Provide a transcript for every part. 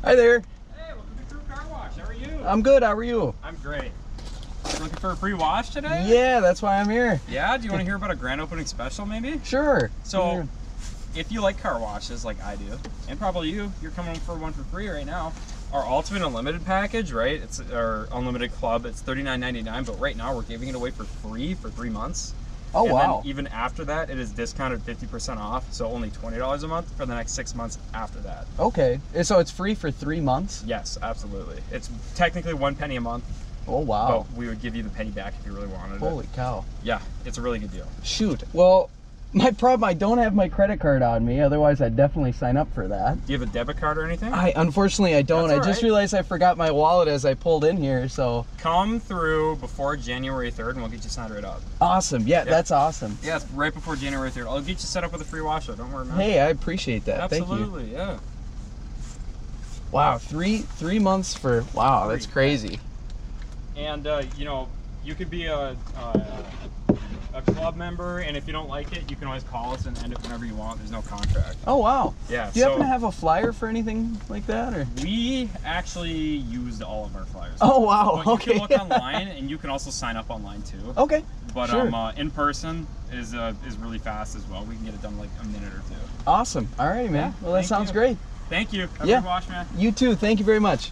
Hi there. Hey, welcome to Crew Car Wash. How are you? I'm good. How are you? I'm great. Looking for a free wash today? Yeah, that's why I'm here. Yeah? Do you want to hear about a grand opening special maybe? Sure. So, if you like car washes like I do, and probably you're coming for one for free right now. Our Ultimate Unlimited package, right? It's our Unlimited Club. It's $39.99, but right now we're giving it away for free for 3 months. Oh, and wow. Then even after that, it is discounted 50% off, so only $20 a month for the next 6 months after that. Okay. So it's free for 3 months? Yes, absolutely. It's technically 1 penny a month. Oh, wow. But we would give you the penny back if you really wanted it. Holy cow. Yeah, it's a really good deal. Shoot. Well, my problem, I don't have my credit card on me. Otherwise, I'd definitely sign up for that. Do you have a debit card or anything? Unfortunately, I don't. That's all I just right. realized I forgot my wallet as I pulled in here, so. Come through before January 3rd and we'll get you signed right up. Awesome. Yeah, that's awesome. Yeah, it's right before January 3rd. I'll get you set up with a free wash, though. Don't worry, man. Hey, I appreciate that. Thank you. Absolutely, yeah. Wow, three months for, wow, that's crazy. And, you know, you could be a club member, and if you don't like it, you can always call us and end it whenever you want. There's no contract. Oh, wow. Yeah. Do you happen to have a flyer for anything like that, or? We actually used all of our flyers. Oh, wow. But Okay. you can look online, and you can also sign up online too. Okay. But Sure. in person is really fast as well. We can get it done in like a minute or two. Awesome. All right, man. Yeah, Well, that thank sounds you. great. Thank you. Have Yeah. a good wash, man. You too. Thank you very much.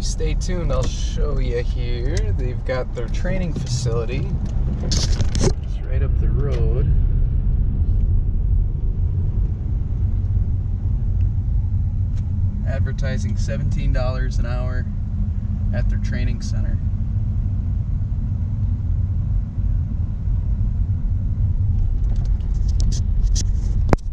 stay tuned. I'll show you here. They've got their training facility. It's right up the road. Advertising $17 an hour at their training center.